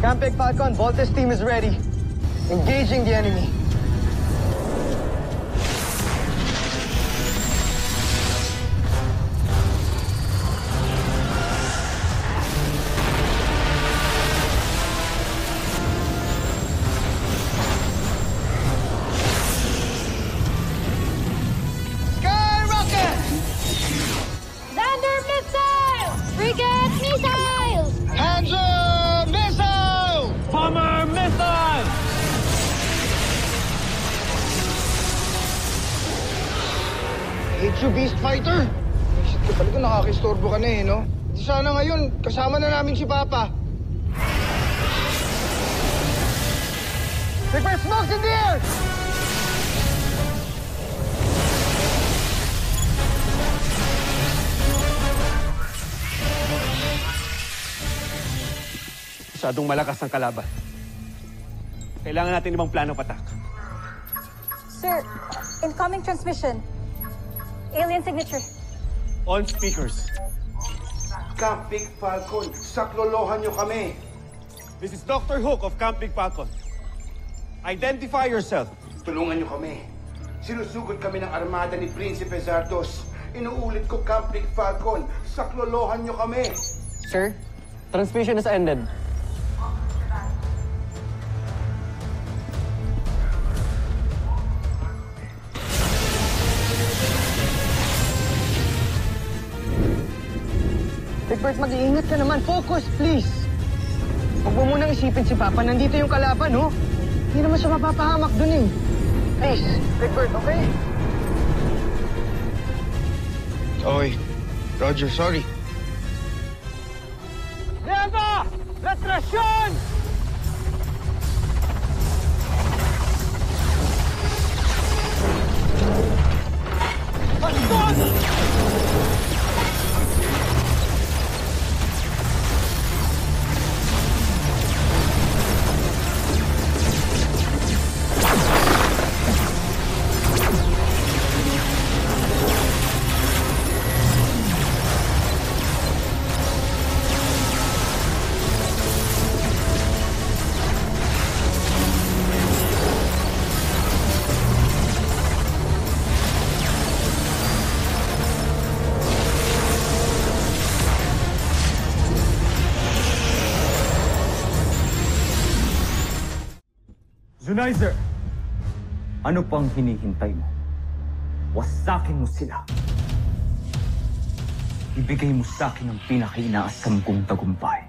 Camping Falcon, Voltes team is ready. Engaging the enemy. You Beast Fighter! Isip ko talaga nakakistorbo ka na eh, no? Di sana ngayon, kasama na namin si Papa. Prepare smokes in the air! Masyadong malakas ang kalaban. Kailangan natin ibang plano patak. Sir, incoming transmission. Alien signature. On speakers. Camping Falcon, saklolohan nyo kami. This is Dr. Hook of Camping Falcon. Identify yourself. Tulungan nyo kami. Sinusugod kami ng armada ni Prinsipe Zardos. Inuulit ko, Camping Falcon, saklolohan nyo kami. Sir, transmission has ended. Bert, mag-iingat ka naman. Focus, please. Huwag mo munang isipin si Papa. Nandito yung kalaban, oh. Hindi naman siya mapapahamak dun, eh. Please, Bert, okay? Okay. Roger, sorry. Leva! Retrasyon! Bastos! Zunizer! Ano pang hinihintay mo? Wasakin mo sila. Ibigay mo sa akin ang pinaka-inaasam kong tagumpay.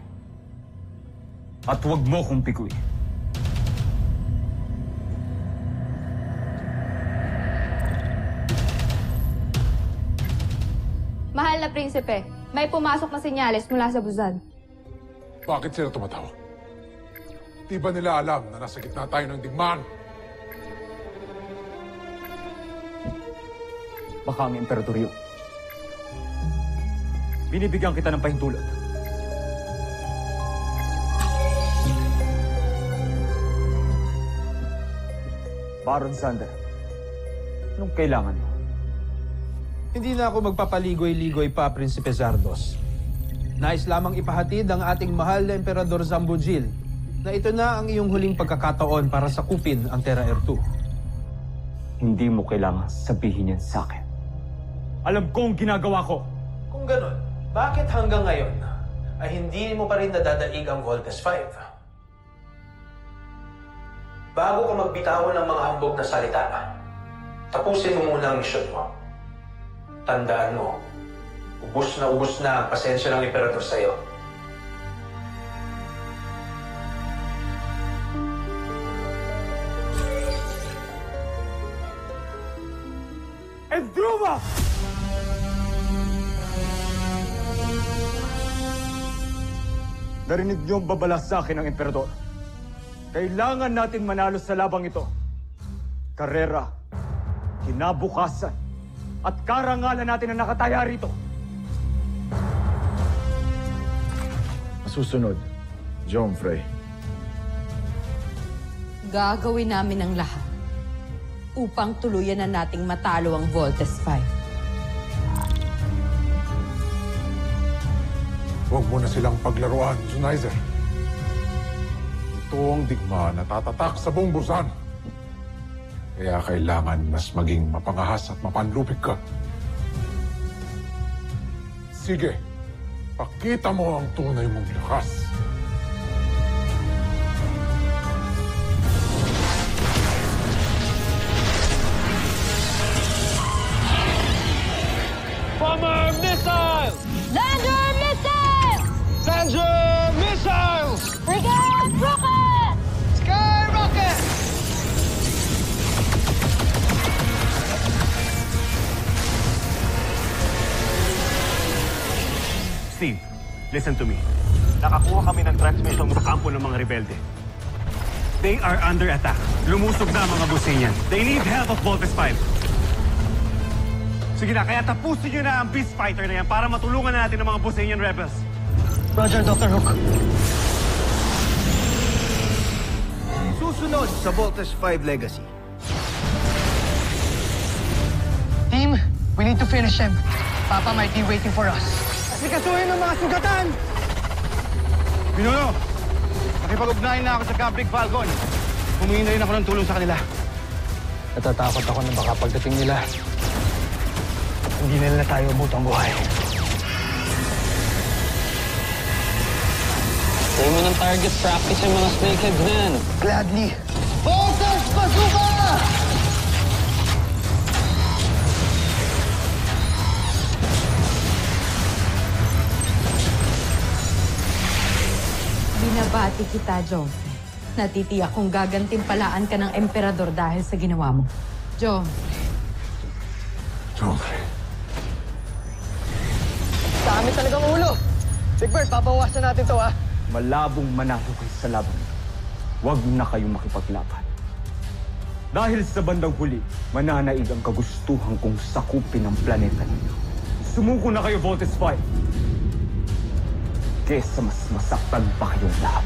At huwag mo kong piguin. Mahal na prinsipe, may pumasok na senyales mula sa Buzan. Bakit sila tumatawag? Di ba nila alam na nasa gitna tayo ng digmaan? Baka ang emperador yun. Binibigyan kita ng pahintulot. Baron Sander, anong kailangan mo? Hindi na ako magpapaligoy-ligoy pa, Prinsipe Zardos. Nais lamang ipahatid ang ating mahal na Emperador Zambujil na ito na ang iyong huling pagkakataon para sakupin ang Terra Air 2. Hindi mo kailangan sabihin yan sa akin. Alam ko ang ginagawa ko. Kung ganun, bakit hanggang ngayon ay hindi mo pa rin nadadaig ang Voltes 5? Bago ka magbitawan ng mga hambog na salita, tapusin mo muna ang misyon mo. Tandaan mo, ubus na ang pasensya ng Emperador sa'yo. Endruma! Narinig niyo ang babala sa akin ng Emperador. Kailangan natin manalo sa labang ito. Karera, kinabukasan, at karangalan natin ang nakataya rito. Masusunod, John Frey. Gagawin namin ang lahat upang tuluyan na nating matalo ang Voltes 5. Huwag mo na silang paglaruan, Zunizer. Ito ang digmaan na tatatak sa buong Busan. Kaya kailangan mas maging mapangahas at mapanlupig ka. Sige, pakita mo ang tunay mong lakas. Bomber missile! Lander missile! Sandra missiles! Frigate rocket! Skyrocket! Steve, listen to me. Nakakuha kami ng transmission sa kampo ng mga rebelde. They are under attack. Lumusog na ang mga Businian. They need help of Voltes 5. Sige na, kaya tapusin nyo na ang Beast Fighter na yan para matulungan na natin ang mga Businian rebels. Roger, Dr. Hook. Susunod sa Voltes 5 Legacy. Team, we need to finish him. Papa might be waiting for us. Asikasuhin ang mga sugatan! Pinuno, nakipag-ugnayan na ako sa Camp Big Falcon. Humingi na rin ako ng tulong sa kanila. Natatakot ako na baka pagdating nila, hindi nila tayo butang buhay. Huwag mo ng target practice yung mga snakeheads na yan. Gladly. Voltes Bazooka! Binabati kita, Joffrey. Natitiyak kung gagantimpalaan ka ng emperador dahil sa ginawa mo. Joffrey. Dami talagang ulo. Big Bird, papawasan natin to, ha? Malabong manalo kayo sa laban nito. Huwag na kayong makipaglaban. Dahil sa bandang huli, mananaig ang kagustuhan kong sakupin ang planeta ninyo. Sumuko na kayo, Voltes 5. Kesa mas masaktan pa kayong lahat.